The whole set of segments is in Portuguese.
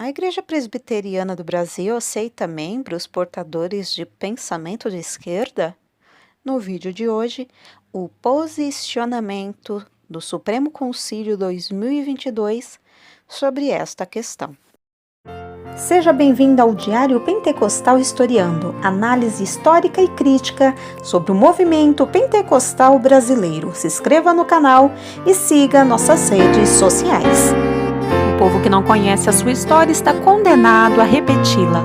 A Igreja Presbiteriana do Brasil aceita membros portadores de pensamento de esquerda? No vídeo de hoje, o posicionamento do Supremo Concílio 2022 sobre esta questão. Seja bem-vindo ao Diário Pentecostal Historiando, análise histórica e crítica sobre o movimento pentecostal brasileiro. Se inscreva no canal e siga nossas redes sociais. O povo que não conhece a sua história está condenado a repeti-la.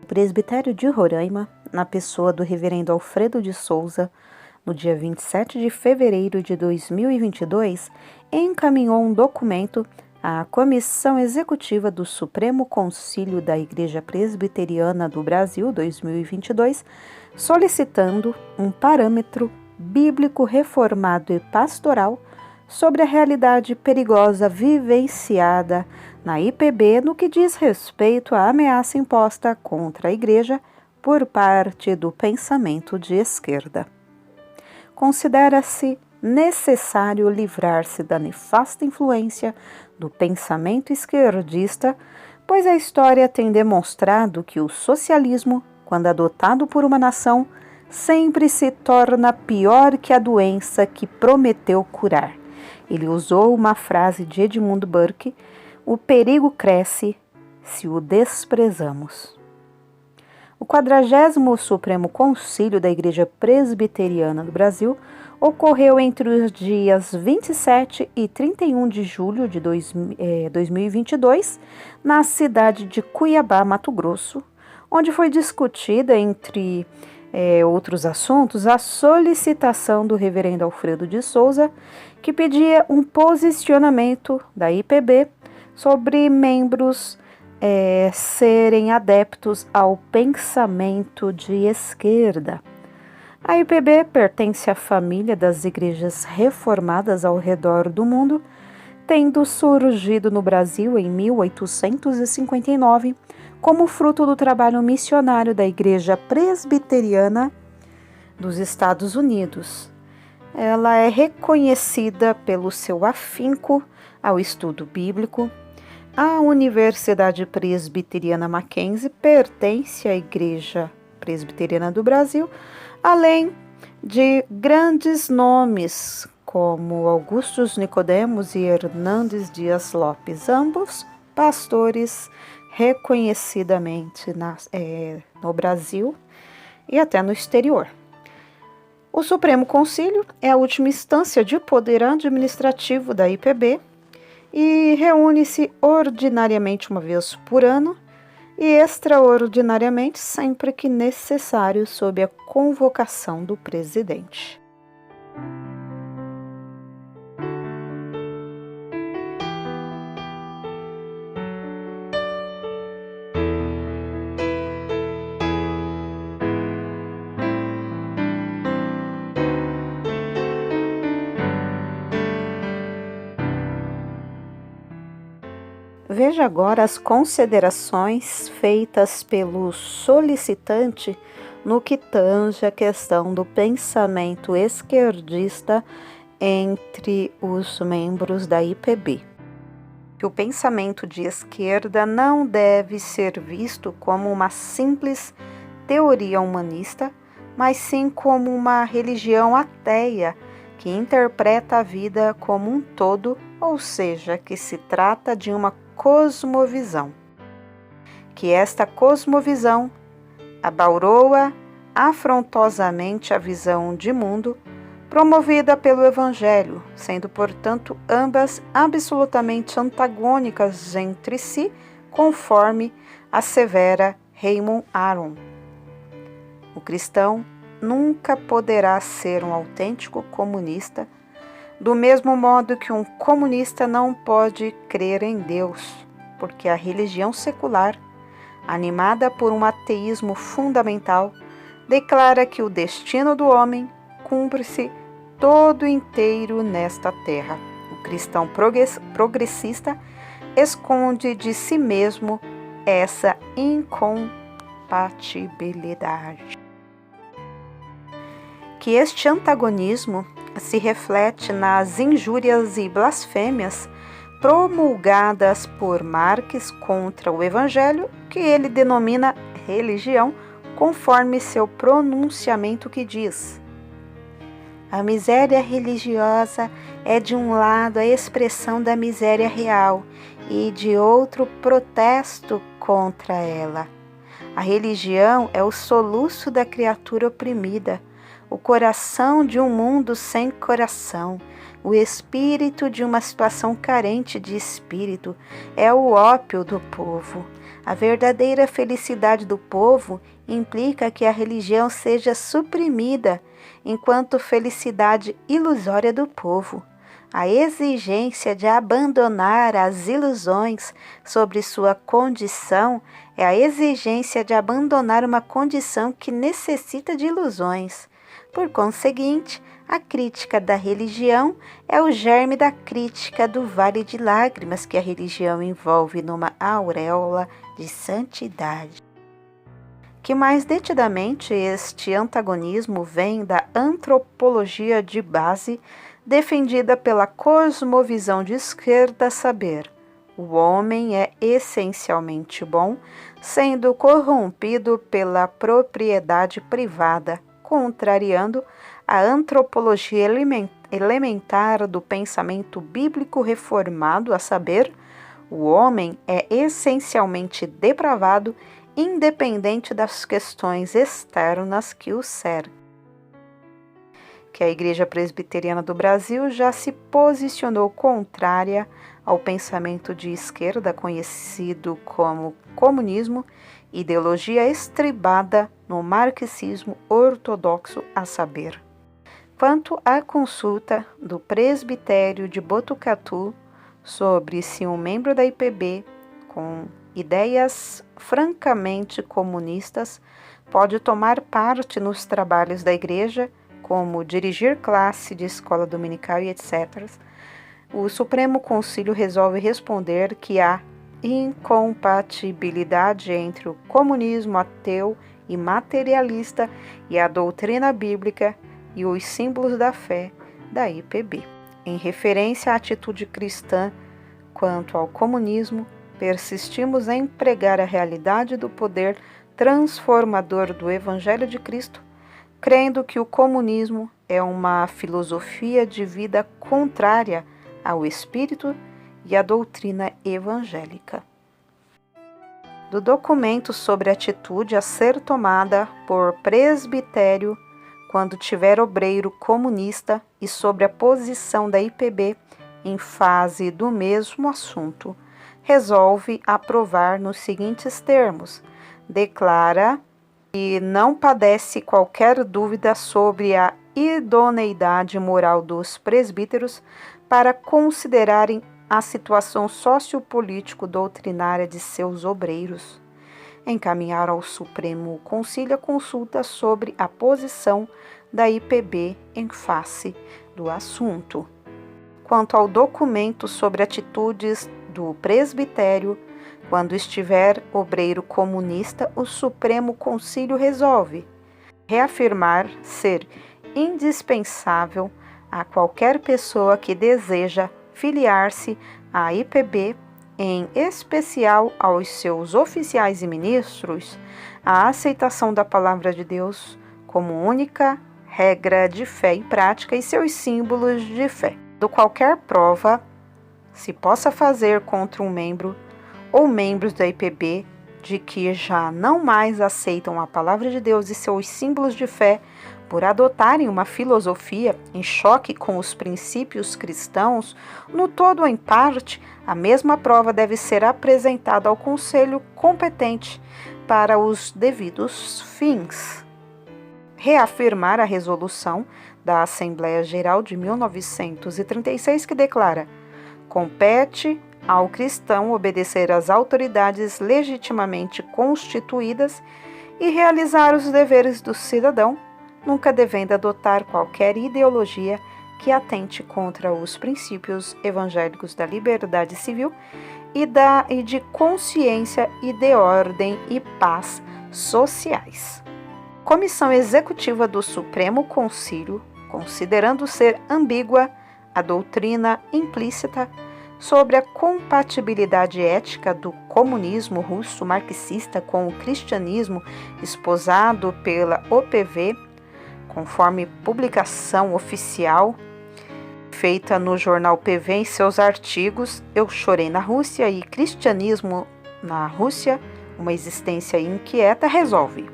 O presbitério de Roraima, na pessoa do reverendo Alfredo de Souza, no dia 27 de fevereiro de 2022, encaminhou um documento à Comissão Executiva do Supremo Concílio da Igreja Presbiteriana do Brasil 2022, solicitando um parâmetro bíblico reformado e pastoral sobre a realidade perigosa vivenciada na IPB no que diz respeito à ameaça imposta contra a Igreja por parte do pensamento de esquerda. Considera-se necessário livrar-se da nefasta influência do pensamento esquerdista, pois a história tem demonstrado que o socialismo, quando adotado por uma nação, sempre se torna pior que a doença que prometeu curar. Ele usou uma frase de Edmund Burke: o perigo cresce se o desprezamos. O 40º Supremo Concílio da Igreja Presbiteriana do Brasil ocorreu entre os dias 27 e 31 de julho de 2022, na cidade de Cuiabá, Mato Grosso, onde foi discutida, entre outros assuntos, a solicitação do reverendo Alfredo de Souza, que pedia um posicionamento da IPB sobre membros serem adeptos ao pensamento de esquerda. A IPB pertence à família das igrejas reformadas ao redor do mundo, tendo surgido no Brasil em 1859 como fruto do trabalho missionário da Igreja Presbiteriana dos Estados Unidos. Ela é reconhecida pelo seu afinco ao estudo bíblico. A Universidade Presbiteriana Mackenzie pertence à Igreja Presbiteriana do Brasil, além de grandes nomes como Augustus Nicodemos e Hernandes Dias Lopes, ambos pastores reconhecidamente no Brasil e até no exterior. O Supremo Concílio é a última instância de poder administrativo da IPB e reúne-se ordinariamente uma vez por ano e extraordinariamente sempre que necessário sob a convocação do presidente. Veja agora as considerações feitas pelo solicitante no que tange a questão do pensamento esquerdista entre os membros da IPB. Que o pensamento de esquerda não deve ser visto como uma simples teoria humanista, mas sim como uma religião ateia que interpreta a vida como um todo, ou seja, que se trata de uma cosmovisão. Que esta cosmovisão abalroa afrontosamente a visão de mundo promovida pelo Evangelho, sendo, portanto, ambas absolutamente antagônicas entre si, conforme assevera Raymond Aron. O cristão nunca poderá ser um autêntico comunista, do mesmo modo que um comunista não pode crer em Deus, porque a religião secular, animada por um ateísmo fundamental, declara que o destino do homem cumpre-se todo inteiro nesta terra. O cristão progressista esconde de si mesmo essa incompatibilidade. Que este antagonismo se reflete nas injúrias e blasfêmias promulgadas por Marx contra o Evangelho, que ele denomina religião, conforme seu pronunciamento que diz: a miséria religiosa é de um lado a expressão da miséria real e de outro protesto contra ela. A religião é o soluço da criatura oprimida, o coração de um mundo sem coração, o espírito de uma situação carente de espírito, é o ópio do povo. A verdadeira felicidade do povo implica que a religião seja suprimida, enquanto felicidade ilusória do povo. A exigência de abandonar as ilusões sobre sua condição é a exigência de abandonar uma condição que necessita de ilusões. Por conseguinte, a crítica da religião é o germe da crítica do vale de lágrimas que a religião envolve numa auréola de santidade. Que mais detidamente este antagonismo vem da antropologia de base, defendida pela cosmovisão de esquerda, a saber, o homem é essencialmente bom, sendo corrompido pela propriedade privada, contrariando a antropologia elementar do pensamento bíblico reformado, a saber, o homem é essencialmente depravado, independente das questões externas que o cercam. Que a Igreja Presbiteriana do Brasil já se posicionou contrária ao pensamento de esquerda conhecido como comunismo, ideologia estribada no marxismo ortodoxo, a saber. Quanto à consulta do presbitério de Botucatu sobre se um membro da IPB com ideias francamente comunistas pode tomar parte nos trabalhos da igreja, como dirigir classe de escola dominical e etc., o Supremo Concílio resolve responder que há incompatibilidade entre o comunismo ateu e materialista e a doutrina bíblica e os símbolos da fé da IPB. Em referência à atitude cristã quanto ao comunismo, persistimos em pregar a realidade do poder transformador do Evangelho de Cristo, crendo que o comunismo é uma filosofia de vida contrária ao espírito e à doutrina evangélica. Do documento sobre a atitude a ser tomada por presbitério quando tiver obreiro comunista e sobre a posição da IPB em fase do mesmo assunto, resolve aprovar nos seguintes termos: declara que não padece qualquer dúvida sobre a idoneidade moral dos presbíteros para considerarem a situação sociopolítico-doutrinária de seus obreiros, encaminhar ao Supremo Concílio a consulta sobre a posição da IPB em face do assunto. Quanto ao documento sobre atitudes do presbitério, quando estiver obreiro comunista, o Supremo Concílio resolve reafirmar ser indispensável a qualquer pessoa que deseja filiar-se à IPB, em especial aos seus oficiais e ministros, a aceitação da Palavra de Deus como única regra de fé e prática e seus símbolos de fé. Do qualquer prova se possa fazer contra um membro ou membros da IPB de que já não mais aceitam a Palavra de Deus e seus símbolos de fé por adotarem uma filosofia em choque com os princípios cristãos, no todo ou em parte, a mesma prova deve ser apresentada ao Conselho competente para os devidos fins. Reafirmar a resolução da Assembleia Geral de 1936 que declara: compete ao cristão obedecer às autoridades legitimamente constituídas e realizar os deveres do cidadão, nunca devendo adotar qualquer ideologia que atente contra os princípios evangélicos da liberdade civil e de consciência e de ordem e paz sociais. Comissão Executiva do Supremo Concílio, considerando ser ambígua a doutrina implícita sobre a compatibilidade ética do comunismo russo marxista com o cristianismo esposado pela OPV, conforme publicação oficial feita no jornal PV em seus artigos Eu Chorei na Rússia e Cristianismo na Rússia, uma existência inquieta, resolve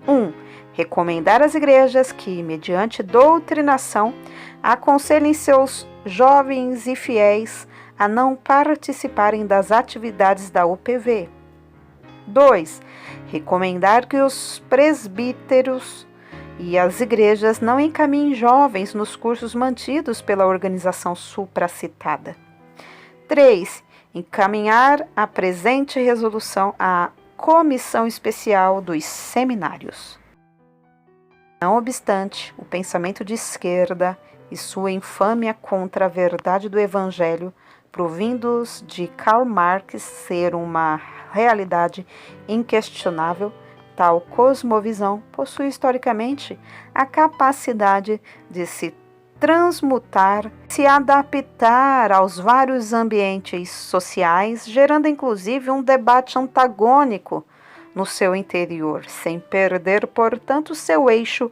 1. Recomendar às igrejas que, mediante doutrinação, aconselhem seus jovens e fiéis a não participarem das atividades da UPV. 2. Recomendar que os presbíteros e as igrejas não encaminhem jovens nos cursos mantidos pela organização supracitada. 3. Encaminhar a presente resolução à Comissão Especial dos Seminários. Não obstante, o pensamento de esquerda e sua infâmia contra a verdade do Evangelho, provindos de Karl Marx ser uma realidade inquestionável, tal cosmovisão possui historicamente a capacidade de se transmutar, se adaptar aos vários ambientes sociais, gerando inclusive um debate antagônico no seu interior, sem perder, portanto, seu eixo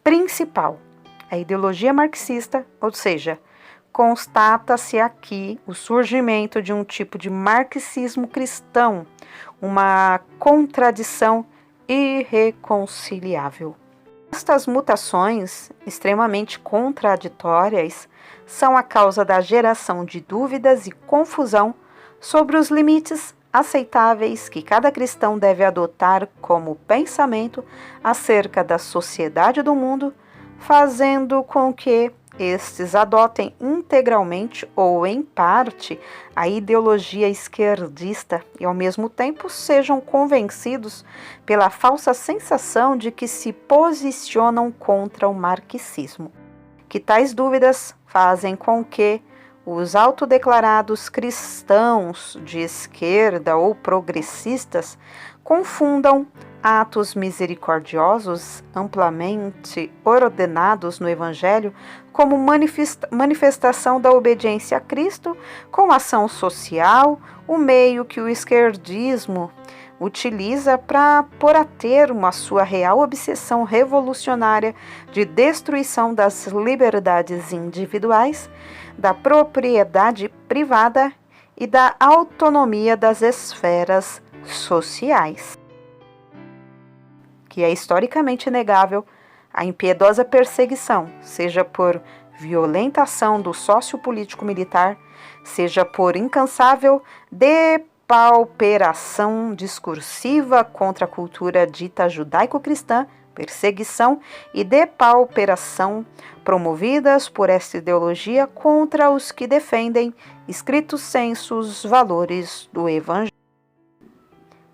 principal, a ideologia marxista, ou seja, constata-se aqui o surgimento de um tipo de marxismo cristão, uma contradição irreconciliável. Estas mutações, extremamente contraditórias, são a causa da geração de dúvidas e confusão sobre os limites aceitáveis que cada cristão deve adotar como pensamento acerca da sociedade do mundo, fazendo com que estes adotem integralmente ou em parte a ideologia esquerdista e, ao mesmo tempo, sejam convencidos pela falsa sensação de que se posicionam contra o marxismo. Que tais dúvidas fazem com que os autodeclarados cristãos de esquerda ou progressistas confundam atos misericordiosos amplamente ordenados no Evangelho como manifestação da obediência a Cristo, com ação social, o meio que o esquerdismo utiliza para pôr a termo a sua real obsessão revolucionária de destruição das liberdades individuais, da propriedade privada e da autonomia das esferas sociais. Que é historicamente inegável a impiedosa perseguição, seja por violenta ação do sociopolítico militar, seja por incansável depauperação discursiva contra a cultura dita judaico-cristã, perseguição e depauperação promovidas por esta ideologia contra os que defendem, stricto sensu, os valores do Evangelho.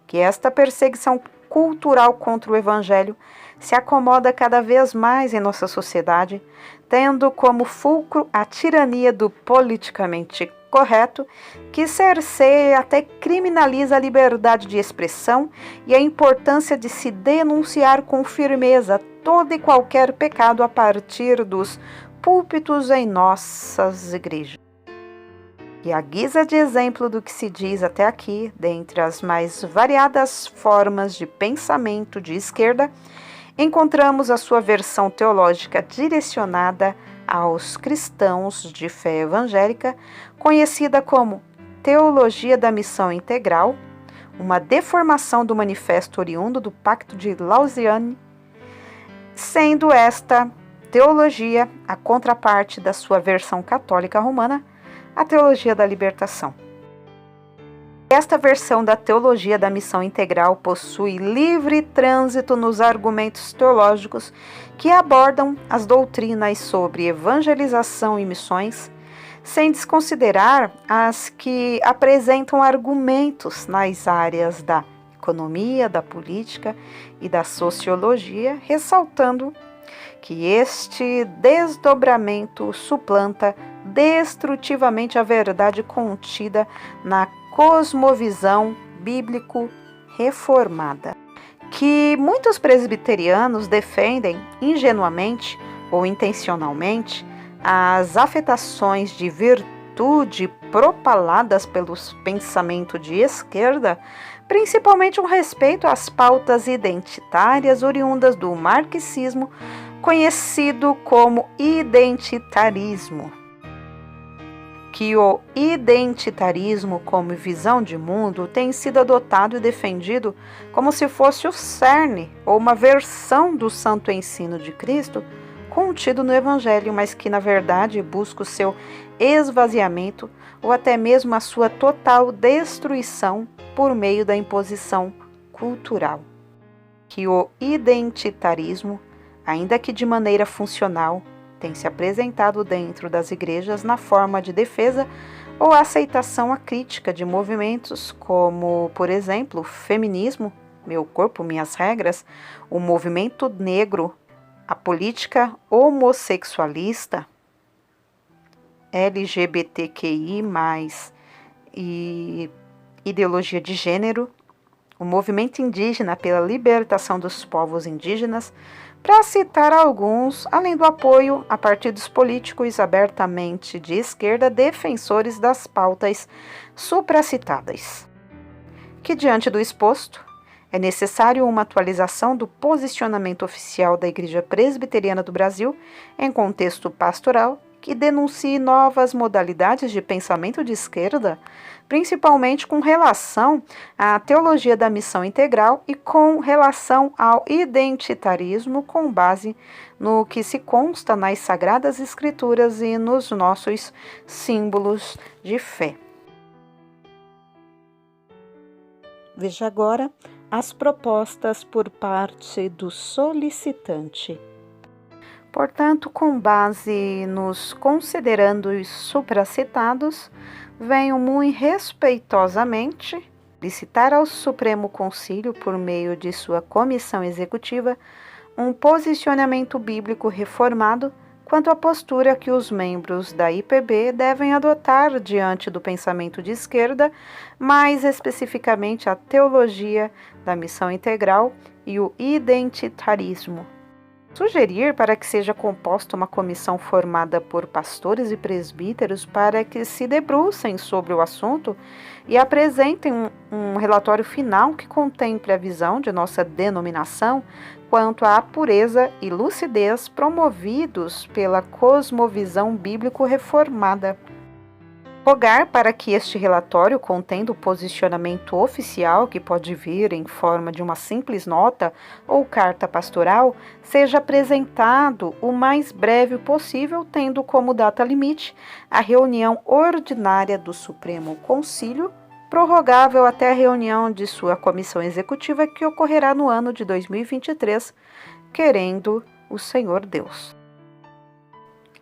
Que esta perseguição cultural contra o Evangelho se acomoda cada vez mais em nossa sociedade, tendo como fulcro a tirania do politicamente correto, que cerceia e até criminaliza a liberdade de expressão e a importância de se denunciar com firmeza todo e qualquer pecado a partir dos púlpitos em nossas igrejas. E à guisa de exemplo do que se diz até aqui, dentre as mais variadas formas de pensamento de esquerda, encontramos a sua versão teológica direcionada aos cristãos de fé evangélica, conhecida como Teologia da Missão Integral, uma deformação do manifesto oriundo do Pacto de Lausanne, sendo esta teologia a contraparte da sua versão católica romana, a Teologia da Libertação. Esta versão da Teologia da Missão Integral possui livre trânsito nos argumentos teológicos que abordam as doutrinas sobre evangelização e missões, sem desconsiderar as que apresentam argumentos nas áreas da economia, da política e da sociologia, ressaltando que este desdobramento suplanta destrutivamente a verdade contida na cosmovisão bíblico-reformada, que muitos presbiterianos defendem ingenuamente ou intencionalmente as afetações de virtude propaladas pelo pensamento de esquerda, principalmente um respeito às pautas identitárias oriundas do marxismo, conhecido como identitarismo. Que o identitarismo como visão de mundo tem sido adotado e defendido como se fosse o cerne ou uma versão do santo ensino de Cristo contido no Evangelho, mas que na verdade busca o seu esvaziamento ou até mesmo a sua total destruição por meio da imposição cultural. Que o identitarismo, ainda que de maneira funcional, tem se apresentado dentro das igrejas na forma de defesa ou aceitação à crítica de movimentos como, por exemplo, o feminismo, meu corpo, minhas regras, o movimento negro, a política homossexualista, LGBTQI+, e ideologia de gênero, o movimento indígena pela libertação dos povos indígenas, para citar alguns, além do apoio a partidos políticos abertamente de esquerda defensores das pautas supracitadas. Que diante do exposto, é necessário uma atualização do posicionamento oficial da Igreja Presbiteriana do Brasil em contexto pastoral que denuncie novas modalidades de pensamento de esquerda, principalmente com relação à teologia da missão integral e com relação ao identitarismo com base no que se consta nas Sagradas Escrituras e nos nossos símbolos de fé. Veja agora as propostas por parte do solicitante. Portanto, com base nos considerandos supracitados, venho muito respeitosamente solicitar ao Supremo Concílio, por meio de sua comissão executiva, um posicionamento bíblico reformado quanto à postura que os membros da IPB devem adotar diante do pensamento de esquerda, mais especificamente a teologia da missão integral e o identitarismo. Sugerir para que seja composta uma comissão formada por pastores e presbíteros para que se debrucem sobre o assunto e apresentem um relatório final que contemple a visão de nossa denominação quanto à pureza e lucidez promovidos pela cosmovisão bíblico reformada. Rogar para que este relatório, contendo o posicionamento oficial que pode vir em forma de uma simples nota ou carta pastoral, seja apresentado o mais breve possível, tendo como data limite a reunião ordinária do Supremo Concílio, prorrogável até a reunião de sua comissão executiva que ocorrerá no ano de 2023, querendo o Senhor Deus.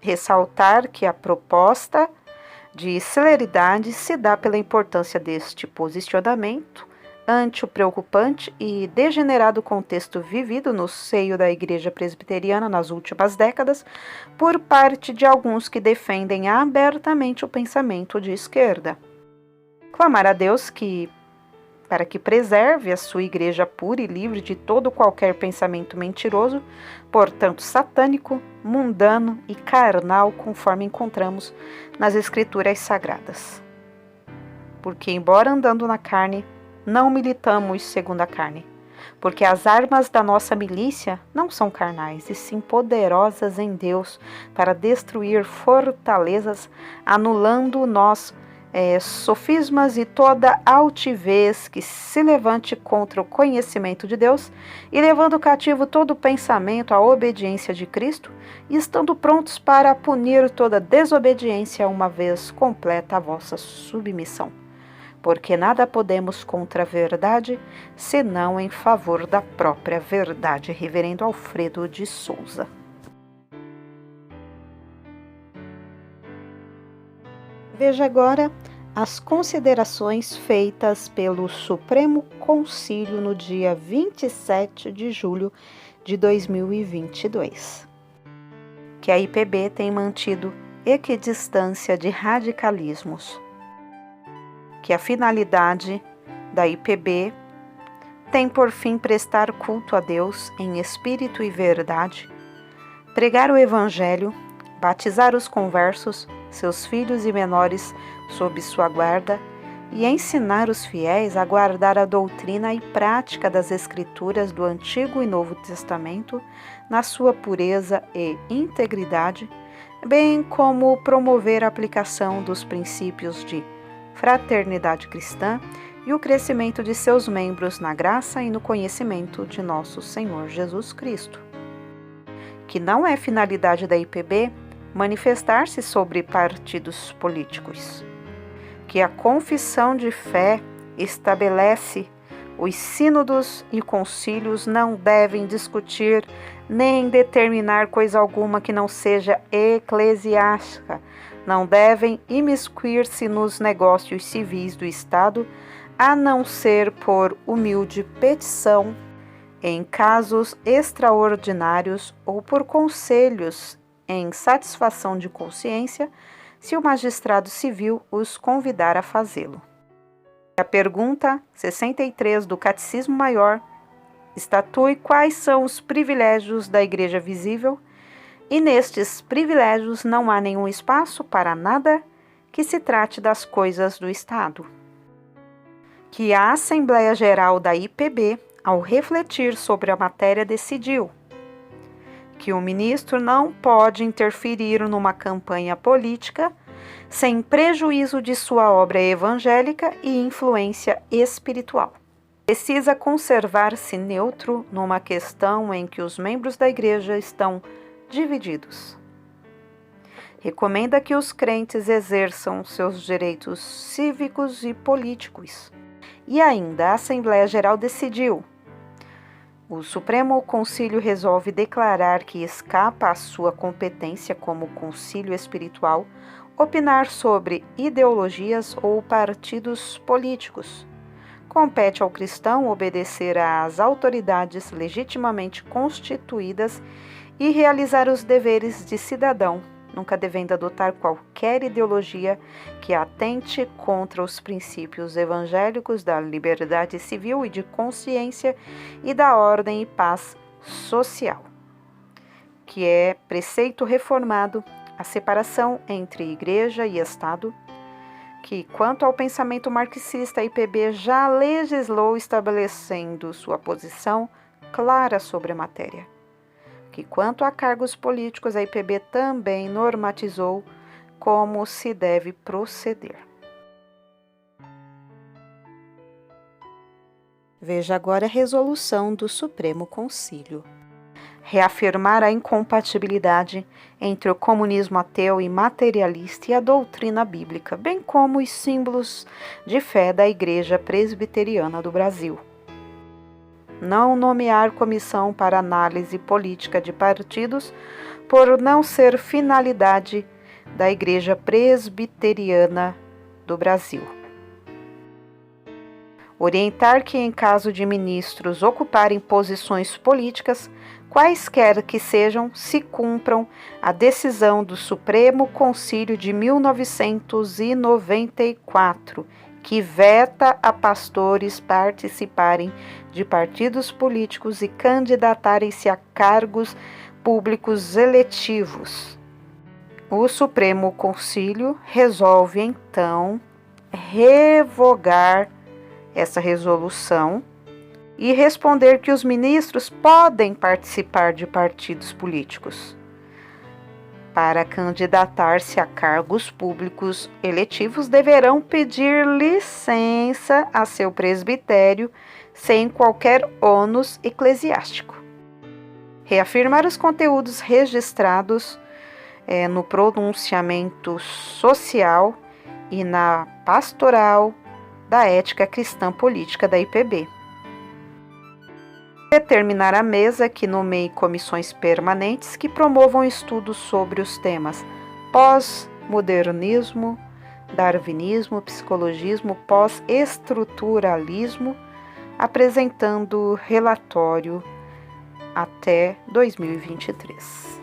Ressaltar que a proposta de celeridade se dá pela importância deste posicionamento ante o preocupante e degenerado contexto vivido no seio da Igreja Presbiteriana nas últimas décadas por parte de alguns que defendem abertamente o pensamento de esquerda. Clamar a Deus para que preserve a sua igreja pura e livre de todo qualquer pensamento mentiroso, portanto satânico, mundano e carnal, conforme encontramos nas Escrituras Sagradas. Porque, embora andando na carne, não militamos segundo a carne, porque as armas da nossa milícia não são carnais, e sim poderosas em Deus para destruir fortalezas, anulando nós sofismas e toda altivez que se levante contra o conhecimento de Deus, e levando cativo todo pensamento à obediência de Cristo, e estando prontos para punir toda desobediência, uma vez completa a vossa submissão. Porque nada podemos contra a verdade, senão em favor da própria verdade. Reverendo Alfredo de Souza. Veja agora as considerações feitas pelo Supremo Concílio no dia 27 de julho de 2022. Que a IPB tem mantido equidistância de radicalismos. Que a finalidade da IPB tem por fim prestar culto a Deus em espírito e verdade, pregar o Evangelho, batizar os conversos, seus filhos e menores sob sua guarda, e ensinar os fiéis a guardar a doutrina e prática das Escrituras do Antigo e Novo Testamento na sua pureza e integridade, bem como promover a aplicação dos princípios de fraternidade cristã e o crescimento de seus membros na graça e no conhecimento de nosso Senhor Jesus Cristo. Que não é finalidade da IPB manifestar-se sobre partidos políticos. Que a confissão de fé estabelece os sínodos e concílios não devem discutir nem determinar coisa alguma que não seja eclesiástica, não devem imiscuir-se nos negócios civis do Estado, a não ser por humilde petição, em casos extraordinários ou por conselhos em satisfação de consciência, se o magistrado civil os convidar a fazê-lo. A pergunta 63 do Catecismo Maior estatui quais são os privilégios da Igreja visível, e nestes privilégios não há nenhum espaço para nada que se trate das coisas do Estado. Que a Assembleia Geral da IPB, ao refletir sobre a matéria, decidiu que o ministro não pode interferir numa campanha política sem prejuízo de sua obra evangélica e influência espiritual. Precisa conservar-se neutro numa questão em que os membros da Igreja estão divididos. Recomenda que os crentes exerçam seus direitos cívicos e políticos. E ainda a Assembleia Geral decidiu: o Supremo Concílio resolve declarar que escapa à sua competência como concílio espiritual opinar sobre ideologias ou partidos políticos. Compete ao cristão obedecer às autoridades legitimamente constituídas e realizar os deveres de cidadão, nunca devendo adotar qualquer ideologia que atente contra os princípios evangélicos da liberdade civil e de consciência e da ordem e paz social, que é preceito reformado a separação entre Igreja e Estado, que, quanto ao pensamento marxista, a IPB já legislou estabelecendo sua posição clara sobre a matéria, que, quanto a cargos políticos, a IPB também normatizou como se deve proceder. Veja agora a resolução do Supremo Concílio. Reafirmar a incompatibilidade entre o comunismo ateu e materialista e a doutrina bíblica, bem como os símbolos de fé da Igreja Presbiteriana do Brasil. Não nomear comissão para análise política de partidos por não ser finalidade da Igreja Presbiteriana do Brasil. Orientar que, em caso de ministros ocuparem posições políticas, quaisquer que sejam, se cumpram a decisão do Supremo Concílio de 1994, que veta a pastores participarem de partidos políticos e candidatarem-se a cargos públicos eletivos. O Supremo Concílio resolve, então, revogar essa resolução e responder que os ministros podem participar de partidos políticos para candidatar-se a cargos públicos eletivos, deverão pedir licença a seu presbitério sem qualquer ônus eclesiástico. Reafirmar os conteúdos registrados no pronunciamento social e na pastoral da ética cristã política da IPB. Determinar a mesa que nomeie comissões permanentes que promovam estudos sobre os temas pós-modernismo, darwinismo, psicologismo, pós-estruturalismo, apresentando relatório até 2023.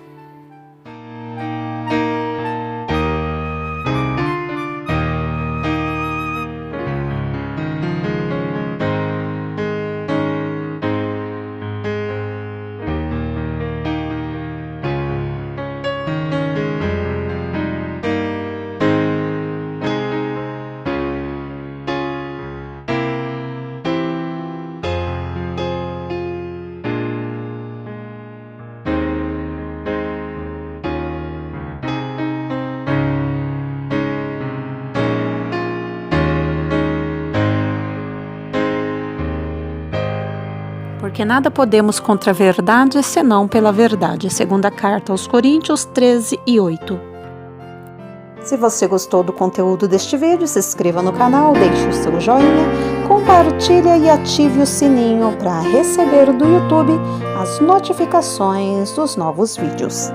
porque nada podemos contra a verdade, senão pela verdade. Segunda carta aos Coríntios 13:8. Se você gostou do conteúdo deste vídeo, se inscreva no canal, deixe o seu joinha, compartilhe e ative o sininho para receber do YouTube as notificações dos novos vídeos.